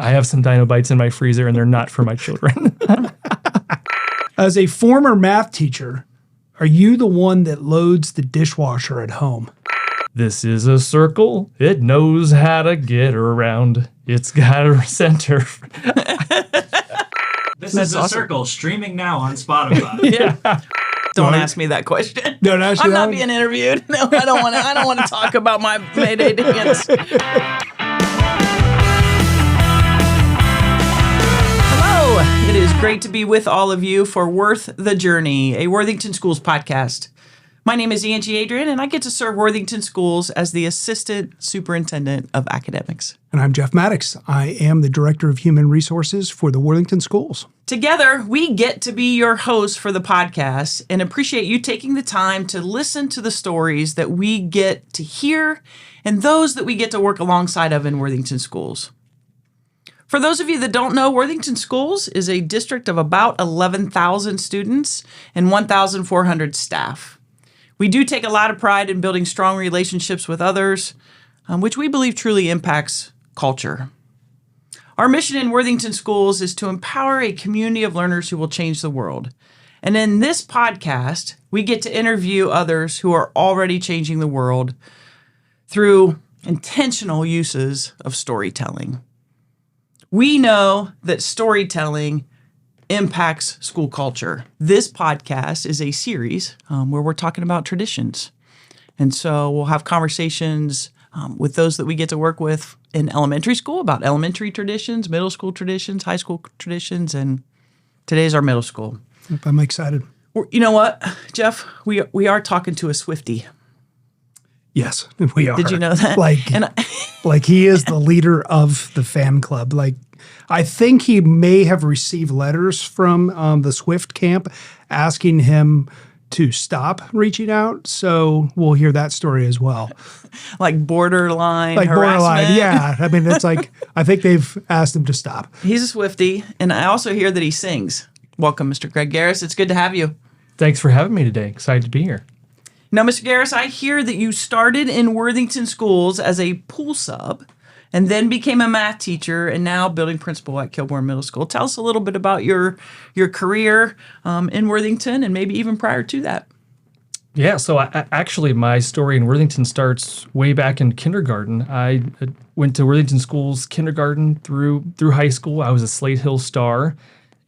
I have some Dino Bites in my freezer, and they're not for my children. As a former math teacher, are you the one that loads the dishwasher at home? This is a circle. It knows how to get around. It's got a center. This is a circle streaming now on Spotify. Yeah. Don't ask me that question. Don't ask I'm you not that? being interviewed. No, I don't want to talk about my Mayday dance. Hello. It is great to be with all of you for Worth the Journey, a Worthington Schools podcast. My name is Angie Adrian, and I get to serve Worthington Schools as the Assistant Superintendent of Academics. And I'm Jeff Maddox. I am the Director of Human Resources for the Worthington Schools. Together, we get to be your hosts for the podcast and appreciate you taking the time to listen to the stories that we get to hear and those that we get to work alongside of in Worthington Schools. For those of you that don't know, Worthington Schools is a district of about 11,000 students and 1,400 staff. We do take a lot of pride in building strong relationships with others, which we believe truly impacts culture. Our mission in Worthington Schools is to empower a community of learners who will change the world. And in this podcast, we get to interview others who are already changing the world through intentional uses of storytelling. We know that storytelling impacts school culture. This podcast is a series where we're talking about traditions. And so we'll have conversations with those that we get to work with in elementary school about elementary traditions, middle school traditions, high school traditions, and today's our middle school. I'm excited. You know what, Jeff? We are talking to a Swiftie. Yes, we are. Did you know that? Like he is the leader of the fan club. Like, I think he may have received letters from the Swift camp asking him to stop reaching out. So we'll hear that story as well. Like borderline harassment. Borderline, yeah. I mean, it's like, I think they've asked him to stop. He's a Swiftie, and I also hear that he sings. Welcome, Mr. Greg Garris. It's good to have you. Thanks for having me today. Excited to be here. Now, Mr. Garris, I hear that you started in Worthington Schools as a pool sub and then became a math teacher and now building principal at Kilbourne Middle School. Tell us a little bit about your career in Worthington and maybe even prior to that. Yeah, so actually my story in Worthington starts way back in kindergarten. I went to Worthington Schools kindergarten through high school. I was a Slate Hill star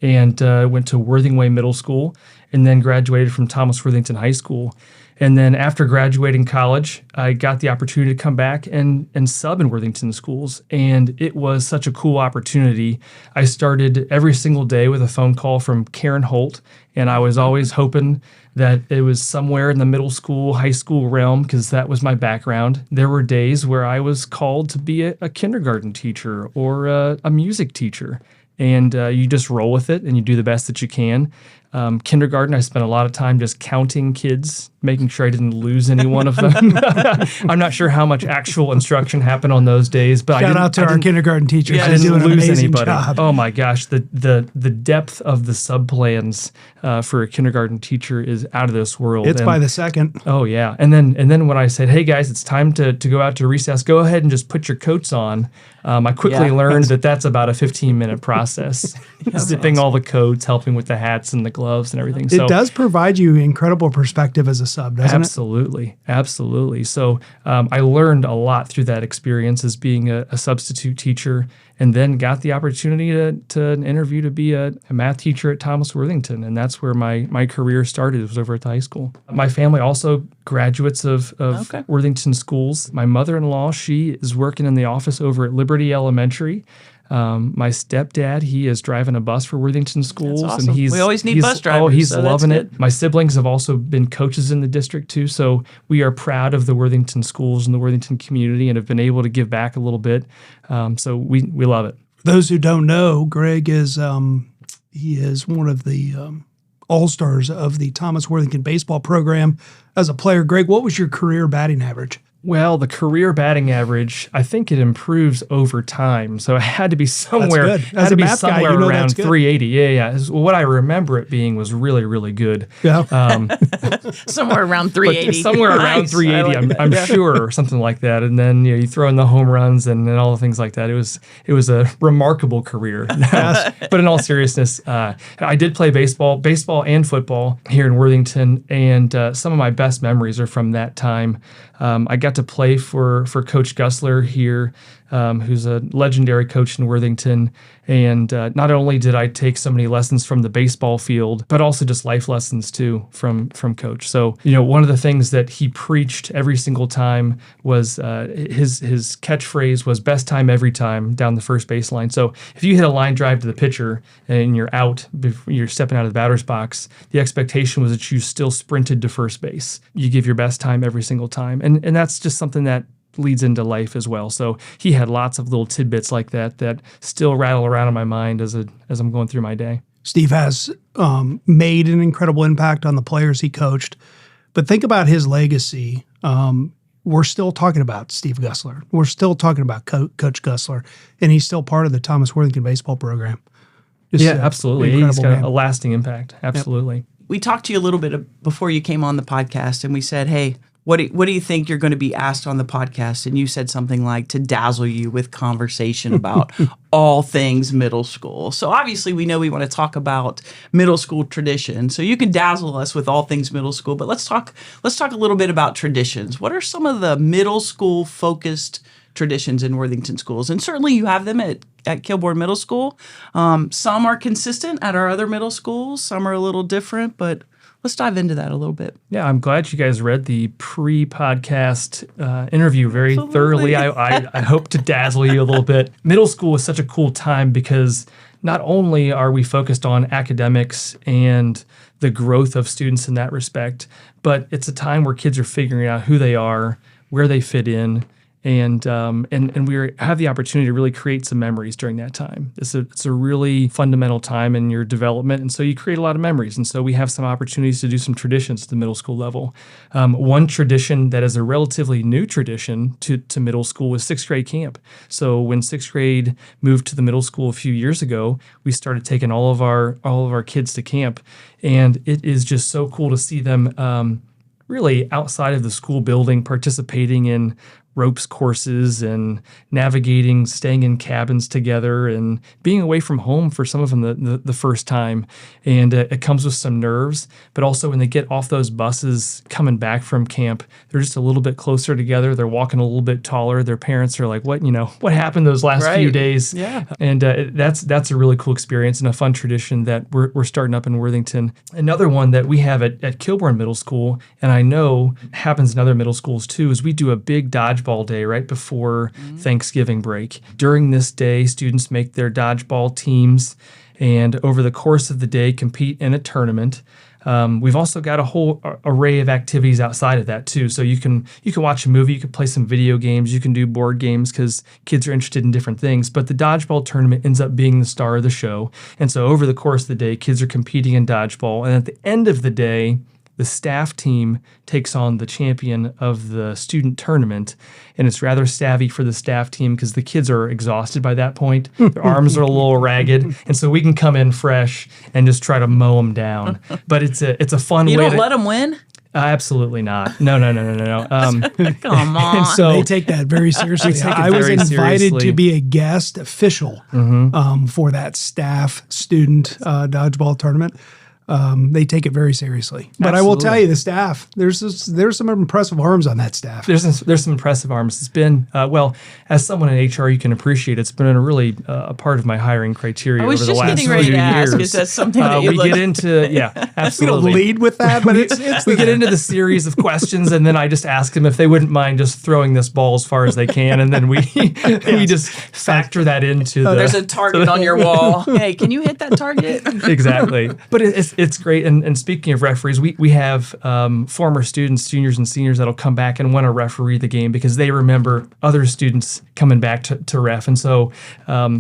and went to Worthington Middle School and then graduated from Thomas Worthington High School. And then after graduating college, I got the opportunity to come back and sub in Worthington Schools. And it was such a cool opportunity. I started every single day with a phone call from Karen Holt. And I was always hoping that it was somewhere in the middle school, high school realm, because that was my background. There were days where I was called to be a kindergarten teacher or a music teacher. And you just roll with it and you do the best that you can. Kindergarten, I spent a lot of time just counting kids, making sure I didn't lose any one of them. I'm not sure how much actual instruction happened on those days, but Shout out to our kindergarten teachers. I They do didn't an lose amazing anybody. job. Oh my gosh, the depth of the sub plans for a kindergarten teacher is out of this world. It's by the second. Oh yeah, and then when I said, "Hey guys, it's time to go out to recess. Go ahead and just put your coats on." I quickly learned that that's about a 15-minute process. Zipping all the coats, helping with the hats and the gloves and everything. It does provide you incredible perspective as a sub, doesn't it? Absolutely. So I learned a lot through that experience as being a substitute teacher, and then got the opportunity to interview to be a math teacher at Thomas Worthington, and that's where my career started. It was over at the high school. My family also graduates of Worthington Schools. My mother-in-law, she is working in the office over at Liberty Elementary. My stepdad, he is driving a bus for Worthington Schools. That's awesome. And We always need bus drivers. Oh, he's so loving that's it. My siblings have also been coaches in the district too, so we are proud of the Worthington Schools and the Worthington community and have been able to give back a little bit. So we love it. For those who don't know, Greg is he is one of the all-stars of the Thomas Worthington baseball program. As a player, Greg, what was your career batting average? Well, the career batting average, I think it improves over time. So it had to be somewhere, That's good. As a math guy, somewhere you know around that's good. 380. Yeah. What I remember it being was really, really good. Yeah. Somewhere around 380. Somewhere around Nice. 380, I like that. I'm sure, or something like that. And then you throw in the home runs and all the things like that. It was a remarkable career. But in all seriousness, I did play baseball and football here in Worthington, and some of my best memories are from that time. I got to play for Coach Gussler here, who's a legendary coach in Worthington. And not only did I take so many lessons from the baseball field, but also just life lessons too from Coach. So, one of the things that he preached every single time was his catchphrase was best time every time down the first baseline. So if you hit a line drive to the pitcher and you're out, you're stepping out of the batter's box, the expectation was that you still sprinted to first base. You give your best time every single time. And that's just something that leads into life as well. So he had lots of little tidbits like that still rattle around in my mind as I'm going through my day. Steve has made an incredible impact on the players he coached, but think about his legacy. We're still talking about Steve Gussler. We're still talking about Coach Gussler, and he's still part of the Thomas Worthington baseball program. Just absolutely. He's got a lasting impact. Absolutely. Yep. We talked to you a little bit before you came on the podcast, and we said, hey, what do you think you're going to be asked on the podcast? And you said something like to dazzle you with conversation about all things middle school. So obviously we know we want to talk about middle school tradition. So you can dazzle us with all things middle school, but let's talk a little bit about traditions. What are some of the middle school focused traditions in Worthington Schools? And certainly you have them at Kilbourne Middle School. Some are consistent at our other middle schools. Some are a little different, but let's dive into that a little bit. Yeah, I'm glad you guys read the pre-podcast interview very thoroughly. I hope to dazzle you a little bit. Middle school is such a cool time because not only are we focused on academics and the growth of students in that respect, but it's a time where kids are figuring out who they are, where they fit in, and we have the opportunity to really create some memories during that time. It's a really fundamental time in your development, and so you create a lot of memories. And so we have some opportunities to do some traditions at the middle school level. One tradition that is a relatively new tradition to middle school was sixth grade camp. So when sixth grade moved to the middle school a few years ago, we started taking all of our kids to camp, and it is just so cool to see them really outside of the school building participating in ropes courses and navigating, staying in cabins together and being away from home for some of them the first time. And it comes with some nerves, but also when they get off those buses coming back from camp, they're just a little bit closer together. They're walking a little bit taller. Their parents are like, what happened those last few days? Yeah. And that's a really cool experience and a fun tradition that we're starting up in Worthington. Another one that we have at Kilbourne Middle School, and I know happens in other middle schools too, is we do a big dodgeball day right before Thanksgiving break. During this day, students make their dodgeball teams and over the course of the day compete in a tournament. We've also got a whole array of activities outside of that too. So you can watch a movie, you can play some video games, you can do board games because kids are interested in different things. But the dodgeball tournament ends up being the star of the show. And so over the course of the day, kids are competing in dodgeball. And at the end of the day, the staff team takes on the champion of the student tournament, and it's rather savvy for the staff team because the kids are exhausted by that point. Their arms are a little ragged, and so we can come in fresh and just try to mow them down. But it's a fun way. You don't let them win? Absolutely not. No. Come on. And so They take that very seriously. take it I was very invited seriously. to be a guest official for that staff student dodgeball tournament. They take it very seriously. But I will tell you, the staff, there's some impressive arms on that staff. There's some impressive arms. It's been, as someone in HR, you can appreciate it's been a really a part of my hiring criteria over the last few years. I was just getting ready to ask, is that something that you get into, absolutely. We don't lead with that, but we get into the series of questions, and then I just ask them if they wouldn't mind just throwing this ball as far as they can, and then we just factor that into there's a target on your wall. Hey, can you hit that target? Exactly. But it's it's great. And speaking of referees, we have former students, juniors and seniors that'll come back and want to referee the game because they remember other students coming back to ref. And so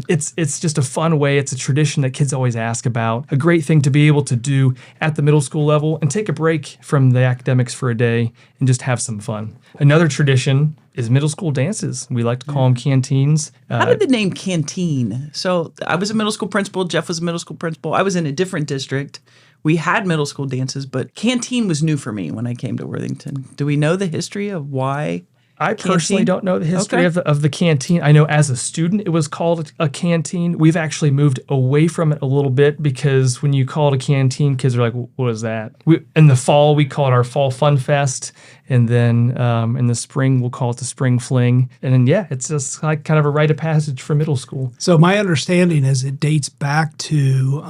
it's just a fun way. It's a tradition that kids always ask about. A great thing to be able to do at the middle school level and take a break from the academics for a day and just have some fun. Another tradition is middle school dances. We like to call them canteens. How did the name canteen? So I was a middle school principal. Jeff was a middle school principal. I was in a different district. We had middle school dances, but canteen was new for me when I came to Worthington. Do we know the history of why? I personally don't know the history of the canteen. I know as a student it was called a canteen. We've actually moved away from it a little bit because when you call it a canteen, kids are like, what is that? In the fall, we call it our Fall Fun Fest. And then in the spring, we'll call it the Spring Fling. And then, yeah, it's just like kind of a rite of passage for middle school. So my understanding is it dates back to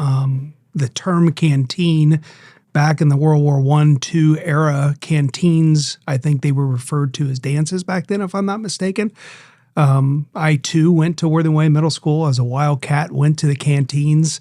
the term canteen. Back in the World War I, II era, canteens, I think they were referred to as dances back then, if I'm not mistaken. I, too, went to Worthington Middle School as a Wildcat, went to the canteens.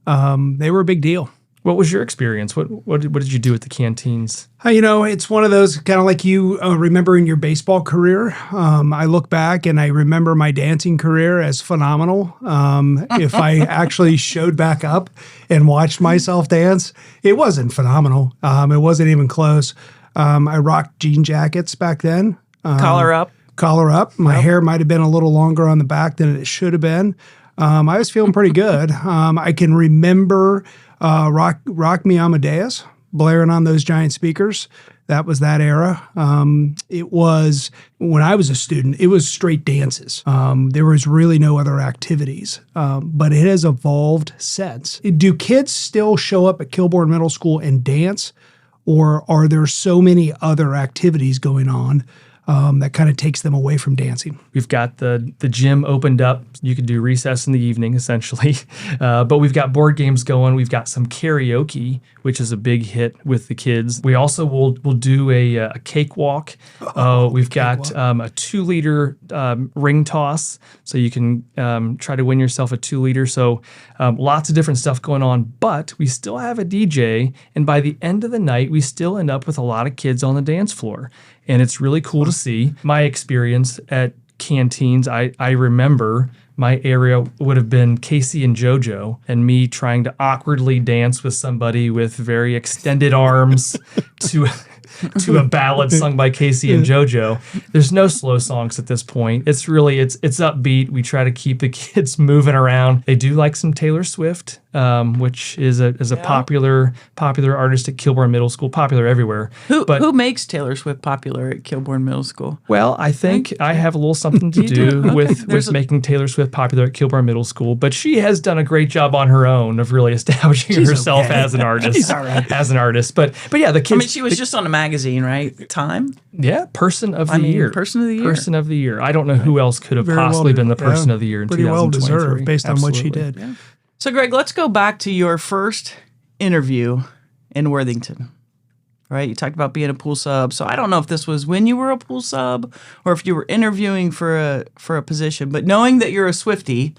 They were a big deal. What was your experience? What did you do at the canteens? It's one of those kind of like you remembering your baseball career. I look back and I remember my dancing career as phenomenal. If I actually showed back up and watched myself dance, it wasn't phenomenal. It wasn't even close. I rocked jean jackets back then. Collar up. My hair might have been a little longer on the back than it should have been. I was feeling pretty good. I can remember Rock Me Amadeus blaring on those giant speakers. That was that era. It was, when I was a student, it was straight dances. There was really no other activities, but it has evolved since. Do kids still show up at Kilbourne Middle School and dance, or are there so many other activities going on that kind of takes them away from dancing? We've got the gym opened up. You could do recess in the evening, essentially. But we've got board games going. We've got some karaoke, which is a big hit with the kids. We also will do a cakewalk. We've got a 2-liter ring toss, so you can try to win yourself a 2-liter. So lots of different stuff going on. But we still have a DJ, and by the end of the night, we still end up with a lot of kids on the dance floor. And it's really cool to see. My experience at canteens, I remember my area would have been Casey and JoJo and me trying to awkwardly dance with somebody with very extended arms to a ballad sung by Casey and JoJo. There's no slow songs at this point. It's really, it's upbeat. We try to keep the kids moving around. They do like some Taylor Swift, which is a popular artist at Kilbourne Middle School, popular everywhere. Who makes Taylor Swift popular at Kilbourne Middle School? Well, I think I have a little something to do with making Taylor Swift popular at Kilbourne Middle School, but she has done a great job on her own of really establishing herself as an artist. She's all right. As an artist. But yeah, the kids. I mean, she was just on a magazine, right? Time? Yeah, Person of the Year. Person of the Year. Person of the Year. I don't know who else could have possibly been the Person of the Year in 2023. Pretty well deserved based on what she did. Yeah. So, Greg, let's go back to your first interview in Worthington. Right? You talked about being a pool sub. So I don't know if this was when you were a pool sub or if you were interviewing for a position. But knowing that you're a Swiftie,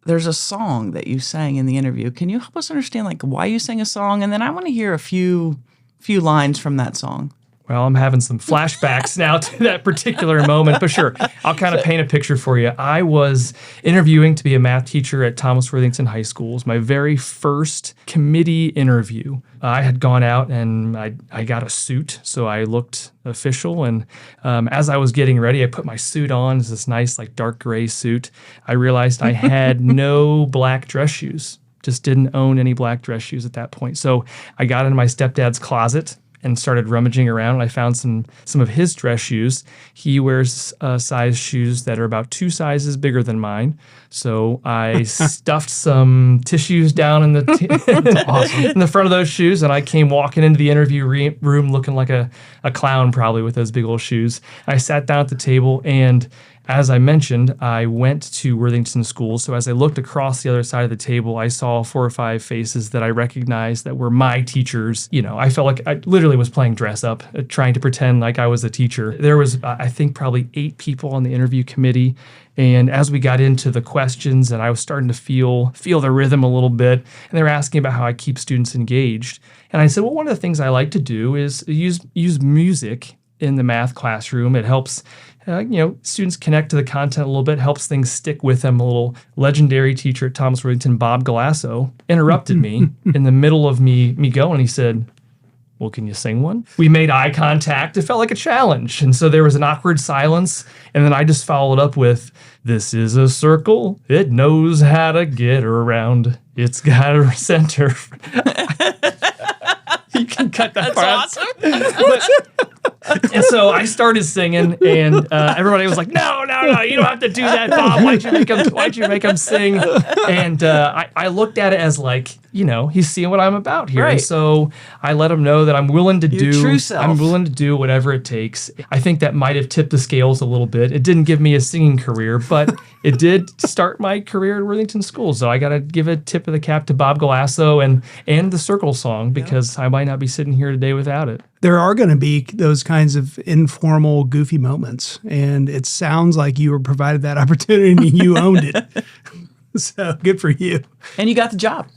there's a song that you sang in the interview. Can you help us understand like why you sang a song? And then I want to hear a few lines from that song. Well, I'm having some flashbacks now to that particular moment, but sure, I'll kind of paint a picture for you. I was interviewing to be a math teacher at Thomas Worthington High School. It was my very first committee interview. I had gone out and I got a suit, so I looked official. And as I was getting ready, I put my suit on. It's this nice, like dark gray suit. I realized I had no black dress shoes. Just didn't own any black dress shoes at that point. So I got into my stepdad's closet and started rummaging around, and I found some of his dress shoes. He wears size shoes that are about 2 sizes bigger than mine. So I stuffed some tissues down in the in the front of those shoes, and I came walking into the interview room looking like a clown probably with those big old shoes. I sat down at the table, and as I mentioned, I went to Worthington Schools. So as I looked across the other side of the table, I saw 4 or 5 faces that I recognized that were my teachers. I felt like I literally was playing dress up, trying to pretend like I was a teacher. There was, I think, probably 8 people on the interview committee. And as we got into the questions and I was starting to feel the rhythm a little bit, and they were asking about how I keep students engaged. And I said, well, one of the things I like to do is use music in the math classroom. It helps students connect to the content a little bit, helps things stick with them a little. Legendary teacher at Thomas Worthington, Bob Galasso, interrupted me in the middle of me going. He said, well, can you sing one? We made eye contact. It felt like a challenge. And so there was an awkward silence. And then I just followed up with, this is a circle. It knows how to get around. It's got a center. You can cut that part. That's awesome. And so I started singing, and everybody was like, no, you don't have to do that, Bob. Why'd you make him sing? And I looked at it as like, he's seeing what I'm about here. Right. And so I let him know that I'm willing to Your true self. I'm willing to do whatever it takes. I think that might have tipped the scales a little bit. It didn't give me a singing career, but it did start my career at Worthington Schools. So I got to give a tip of the cap to Bob Galasso and the Circle song, because I might not be sitting here today without it. There are going to be those kinds of informal, goofy moments. And it sounds like you were provided that opportunity and you owned it. So good for you. And you got the job.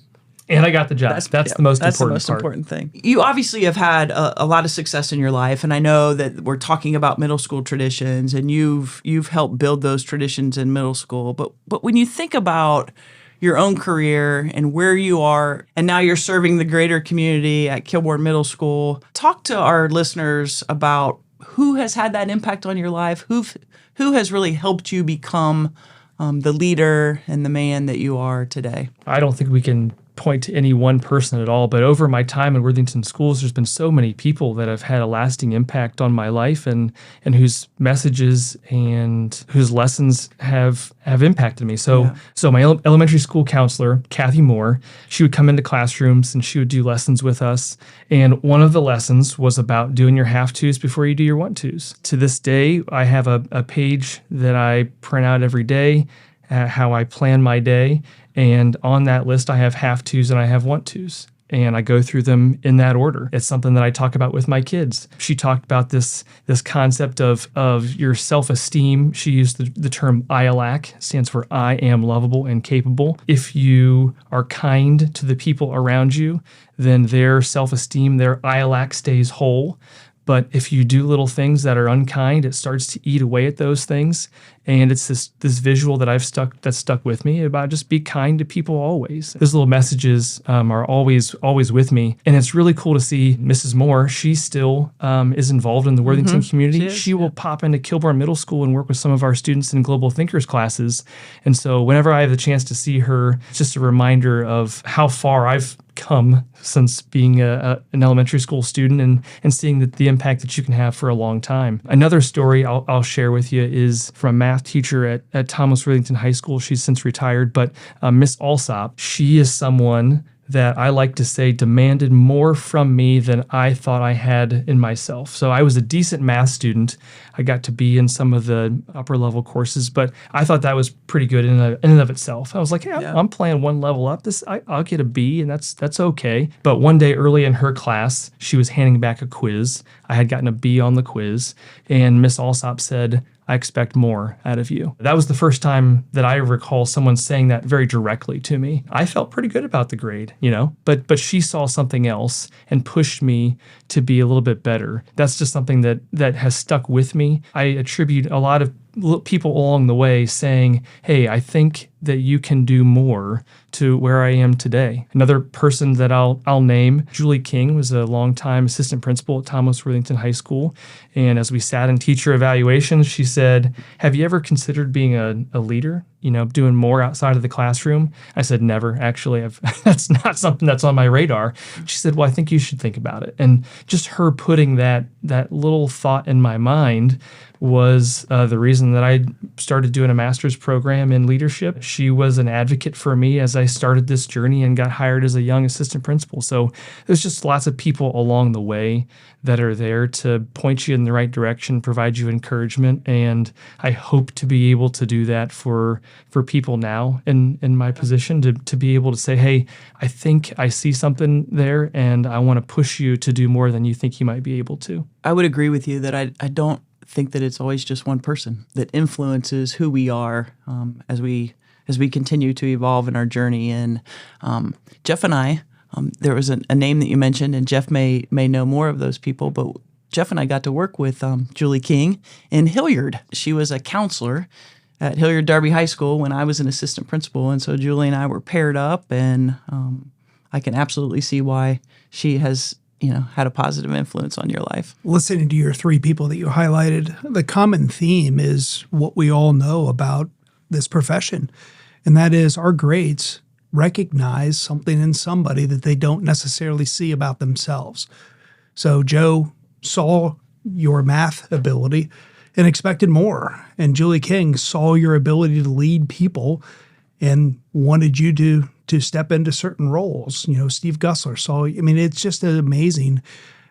And I got the job. That's the most important thing. You obviously have had a lot of success in your life, and I know that we're talking about middle school traditions, and you've helped build those traditions in middle school. But when you think about your own career and where you are, and now you're serving the greater community at Kilbourne Middle School, talk to our listeners about who has had that impact on your life, who has really helped you become the leader and the man that you are today. I don't think we can point to any one person at all, but over my time in Worthington Schools, there's been so many people that have had a lasting impact on my life and whose messages and whose lessons have impacted me. So my elementary school counselor, Kathy Moore, she would come into classrooms and she would do lessons with us. And one of the lessons was about doing your have-tos before you do your want-tos. To this day, I have a page that I print out every day, how I plan my day. And on that list, I have have-tos and I have want-tos. And I go through them in that order. It's something that I talk about with my kids. She talked about this concept of your self-esteem. She used the term ILAC, stands for I am lovable and capable. If you are kind to the people around you, then their self-esteem, their ILAC stays whole. But if you do little things that are unkind, it starts to eat away at those things. And it's this visual that's stuck with me about just be kind to people always. Those little messages are always with me. And it's really cool to see Mrs. Moore. She still is involved in the Worthington community. She will pop into Kilbourne Middle School and work with some of our students in Global Thinkers classes. And so whenever I have the chance to see her, it's just a reminder of how far I've come since being an elementary school student and seeing the impact that you can have for a long time. Another story I'll share with you is from a math teacher at Thomas Worthington High School. She's since retired, but Miss Alsop, she is someone that I like to say demanded more from me than I thought I had in myself. So I was a decent math student. I got to be in some of the upper level courses, but I thought that was pretty good in and of itself. I was like, I'm playing one level up. I'll get a B, and that's okay. But one day early in her class, she was handing back a quiz. I had gotten a B on the quiz, and Miss Alsop said, I expect more out of you. That was the first time that I recall someone saying that very directly to me. I felt pretty good about the grade, but she saw something else and pushed me to be a little bit better. That's just something that has stuck with me. I attribute a lot of people along the way saying, hey, I think that you can do more to where I am today. Another person that I'll name, Julie King, was a longtime assistant principal at Thomas Worthington High School. And as we sat in teacher evaluations, she said, have you ever considered being a leader? doing more outside of the classroom? I said, never, actually. That's not something that's on my radar. She said, well, I think you should think about it. And just her putting that little thought in my mind was the reason that I started doing a master's program in leadership. She was an advocate for me as I started this journey and got hired as a young assistant principal. So there's just lots of people along the way that are there to point you in the right direction, provide you encouragement. And I hope to be able to do that for people now in my position, to be able to say, hey, I think I see something there and I want to push you to do more than you think you might be able to. I would agree with you that I don't think that it's always just one person that influences who we are as we continue to evolve in our journey. And Jeff and I, there was a name that you mentioned, and Jeff may know more of those people, but Jeff and I got to work with Julie King in Hilliard. She was a counselor at Hilliard Darby High School when I was an assistant principal, and so Julie and I were paired up, and I can absolutely see why she has had a positive influence on your life. Listening to your three people that you highlighted, the common theme is what we all know about this profession, and that is our grades recognize something in somebody that they don't necessarily see about themselves. So Joe saw your math ability and expected more, and Julie King saw your ability to lead people and wanted you to step into certain roles. Steve Gussler saw, it's just amazing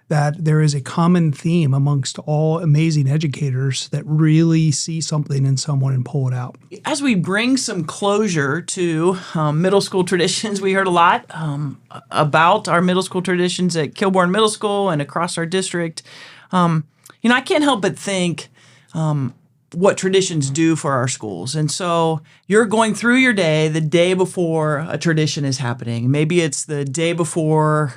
that there is a common theme amongst all amazing educators that really see something in someone and pull it out. As we bring some closure to middle school traditions, we heard a lot about our middle school traditions at Kilbourne Middle School and across our district. I can't help but think what traditions do for our schools. And so you're going through your day the day before a tradition is happening. Maybe it's the day before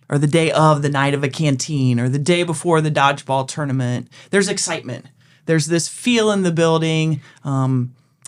or the day of the night of a canteen or the day before the dodgeball tournament. There's excitement. There's this feel in the building.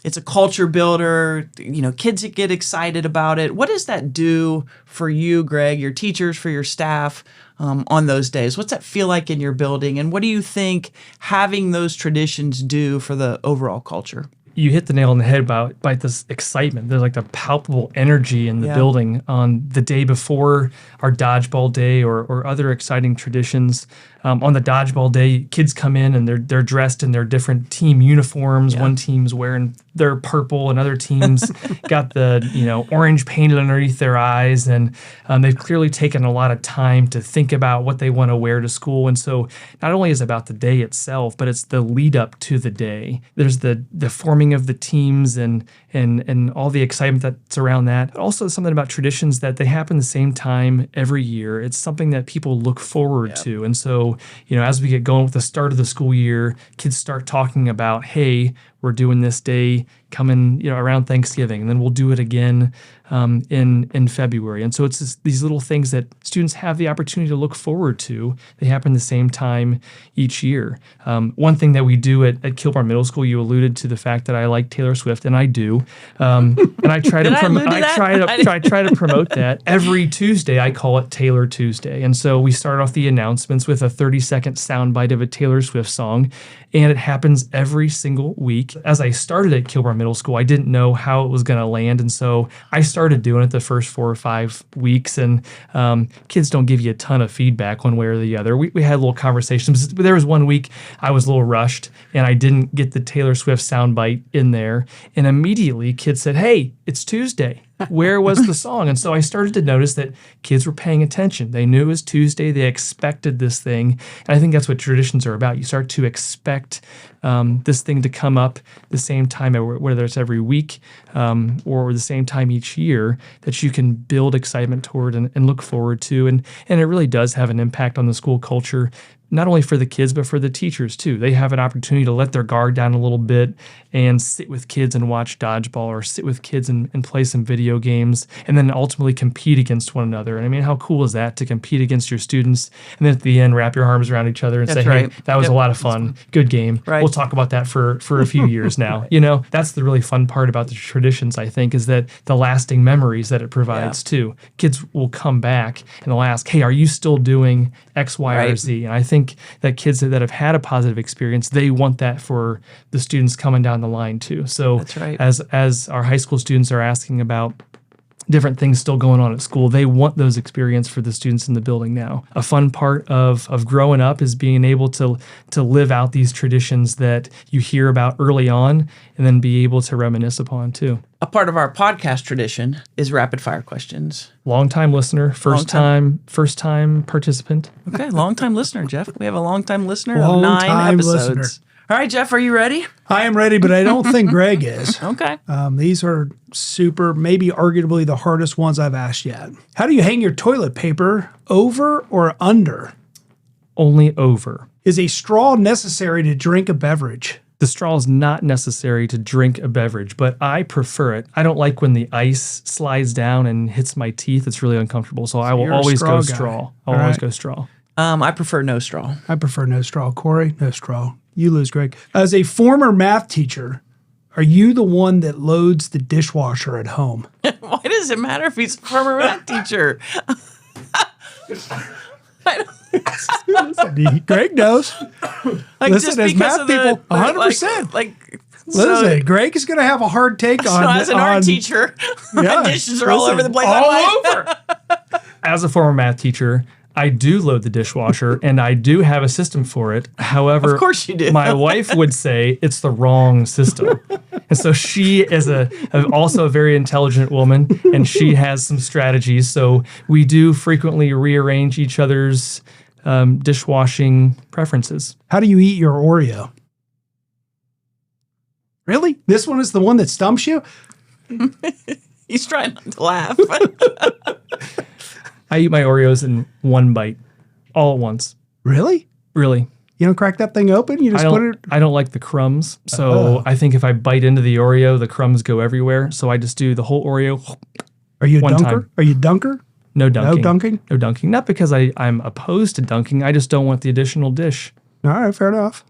It's a culture builder. Kids get excited about it. What does that do for you, Greg, your teachers, for your staff on those days? What's that feel like in your building? And what do you think having those traditions do for the overall culture? You hit the nail on the head about this excitement. There's like the palpable energy in the building on the day before our dodgeball day or other exciting traditions. On the dodgeball day, kids come in and they're dressed in their different team uniforms. Yeah. One team's wearing their purple, and other teams got the orange painted underneath their eyes, and they've clearly taken a lot of time to think about what they want to wear to school. And so, not only is it about the day itself, but it's the lead up to the day. There's the forming of the teams and all the excitement that's around that. Also, something about traditions that they happen the same time every year. It's something that people look forward to, and so. As we get going with the start of the school year, kids start talking about, hey, we're doing this day coming, around Thanksgiving, and then we'll do it again in February. And so it's these little things that students have the opportunity to look forward to. They happen the same time each year. One thing that we do at Kilbourne Middle School, you alluded to the fact that I like Taylor Swift, and I do. And I try to try to promote that. Every Tuesday, I call it Taylor Tuesday. And so we start off the announcements with a 30-second soundbite of a Taylor Swift song, and it happens every single week. As I started at Kilbourne Middle School, I didn't know how it was going to land, and so I started doing it the first 4 or 5 weeks, and kids don't give you a ton of feedback one way or the other. We had little conversations. But there was one week I was a little rushed, and I didn't get the Taylor Swift soundbite in there, and immediately kids said, hey, it's Tuesday. Where was the song? And so I started to notice that kids were paying attention. They knew it was Tuesday. They expected this thing. And I think that's what traditions are about. You start to expect this thing to come up the same time, whether it's every week or the same time each year, that you can build excitement toward and look forward to. And it really does have an impact on the school culture, not only for the kids, but for the teachers too. They have an opportunity to let their guard down a little bit and sit with kids and watch dodgeball, or sit with kids and play some video games, and then ultimately compete against one another. And I mean, how cool is that, to compete against your students and then at the end wrap your arms around each other and say, hey, that was a lot of fun. Good game. Right. We'll talk about that for a few years now. That's the really fun part about the traditions, I think, is that the lasting memories that it provides too. Kids will come back and they'll ask, hey, are you still doing X, Y, or Z? And I think think that kids that have had a positive experience, they want that for the students coming down the line too. So That's right. as our high school students are asking about different things still going on at school, they want those experience for the students in the building now. A fun part of growing up is being able to live out these traditions that you hear about early on and then be able to reminisce upon too. A part of our podcast tradition is rapid fire questions. Long-time listener, first time participant. Okay, long-time listener, Jeff. We have a long-time listener of Long-time 9 episodes. listener. All right, Jeff, are you ready? I am ready, but I don't think Greg is. Okay. These are maybe arguably the hardest ones I've asked yet. How do you hang your toilet paper, over or under? Only over. Is a straw necessary to drink a beverage? The straw is not necessary to drink a beverage, but I prefer it. I don't like when the ice slides down and hits my teeth. It's really uncomfortable, so I will you're a always straw go guy. straw. All I'll always right. go straw. I prefer no straw. I prefer no straw. Corey, no straw. You lose, Greg. As a former math teacher, are you the one that loads the dishwasher at home? Why does it matter if he's a former math teacher? Greg knows. Like, Listen, just as because math of the- people, 100%. Listen, Greg is going to have a hard take so on. as an art teacher, Yeah, my dishes are all listen, over the place. all I'm like, over. As a former math teacher, I do load the dishwasher and I do have a system for it. However, Of course you do. my wife would say it's the wrong system. And so she is also a very intelligent woman and she has some strategies. So we do frequently rearrange each other's dishwashing preferences. How do you eat your Oreo? Really? This one is the one that stumps you? He's trying not to laugh. I eat my Oreos in one bite, all at once. Really? Really. You don't crack that thing open? You just put it. I don't like the crumbs. So I think if I bite into the Oreo, the crumbs go everywhere. So I just do the whole Oreo. Are you a one dunker? time. Are you a dunker? No dunking. No dunking? No dunking. Not because I'm opposed to dunking. I just don't want the additional dish. All right, fair enough.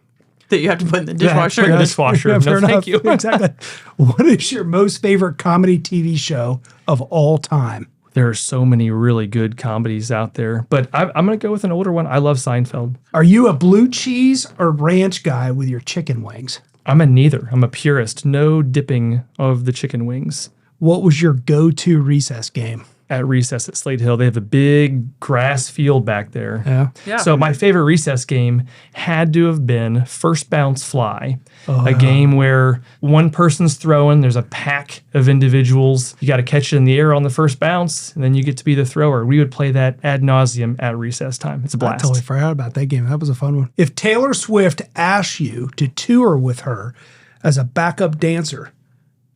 That you have to put in the dishwasher. Put in the dishwasher. Yeah, No, fair thank enough. you. Exactly. What is your most favorite comedy TV show of all time? There are so many really good comedies out there, but I'm going to go with an older one. I love Seinfeld. Are you a blue cheese or ranch guy with your chicken wings? I'm a neither. I'm a purist. No dipping of the chicken wings. What was your go-to recess game? At recess at Slate Hill, they have a big grass field back there. Yeah. Yeah. So my favorite recess game had to have been First Bounce Fly, a game where one person's throwing, there's a pack of individuals. You got to catch it in the air on the first bounce, and then you get to be the thrower. We would play that ad nauseum at recess time. It's a I blast. totally forgot about that game. That was a fun one. If Taylor Swift asked you to tour with her as a backup dancer,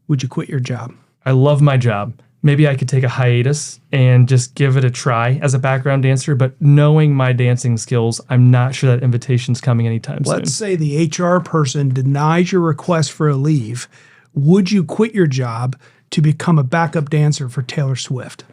would you quit your job? I love my job. Maybe I could take a hiatus and just give it a try as a background dancer, but knowing my dancing skills, I'm not sure that invitation's coming anytime Let's soon. say the HR person denies your request for a leave. Would you quit your job to become a backup dancer for Taylor Swift?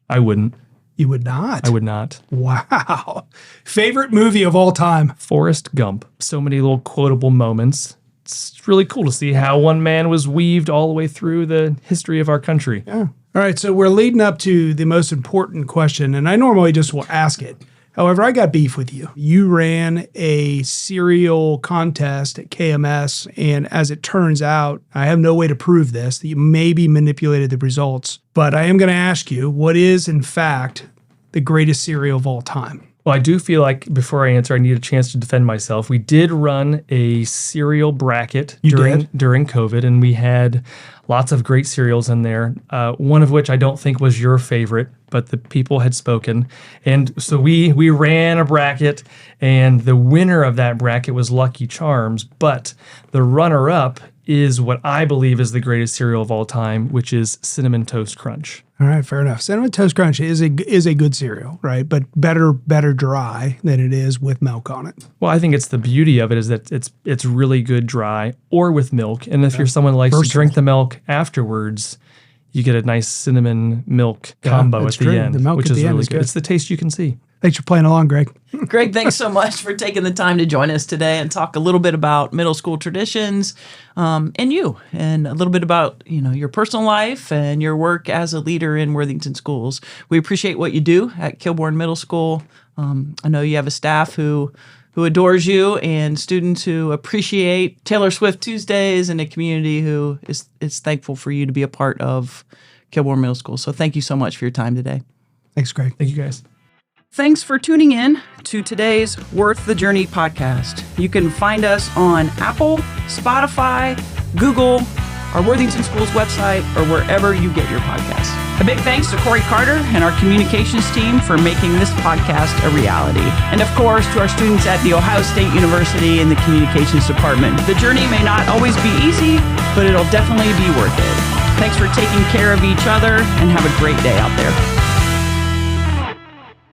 I wouldn't. You would not. I would not. Wow. Favorite movie of all time? Forrest Gump. So many little quotable moments. It's really cool to see how one man was weaved all the way through the history of our country. Yeah. All right. So we're leading up to the most important question, and I normally just will ask it. However, I got beef with you. You ran a cereal contest at KMS, and as it turns out, I have no way to prove this, that you maybe manipulated the results. But I am going to ask you, what is, in fact, the greatest cereal of all time? Well, I do feel like before I answer, I need a chance to defend myself. We did run a cereal bracket during COVID, and we had lots of great cereals in there. One of which I don't think was your favorite, but the people had spoken. And so we ran a bracket, and the winner of that bracket was Lucky Charms. But the runner-up is what I believe is the greatest cereal of all time, which is Cinnamon Toast Crunch. All right, fair enough. Cinnamon Toast Crunch is a good cereal, right? But better dry than it is with milk on it. Well, I think it's the beauty of it is that it's really good dry or with milk. And if you're someone who likes to drink the milk afterwards, you get a nice cinnamon milk combo that's at the true. end, The milk which at is the end really is good. good. It's the taste you can see. Thanks for playing along, Greg. Greg, thanks so much for taking the time to join us today and talk a little bit about middle school traditions and a little bit about, your personal life and your work as a leader in Worthington Schools. We appreciate what you do at Kilbourne Middle School. I know you have a staff who adores you and students who appreciate Taylor Swift Tuesdays and a community who is thankful for you to be a part of Kilbourne Middle School. So thank you so much for your time today. Thanks, Greg. Thank you, guys. Thanks for tuning in to today's Worth the Journey podcast. You can find us on Apple, Spotify, Google, our Worthington Schools website, or wherever you get your podcasts. A big thanks to Corey Carter and our communications team for making this podcast a reality. And of course, to our students at The Ohio State University in the communications department. The journey may not always be easy, but it'll definitely be worth it. Thanks for taking care of each other, and have a great day out there.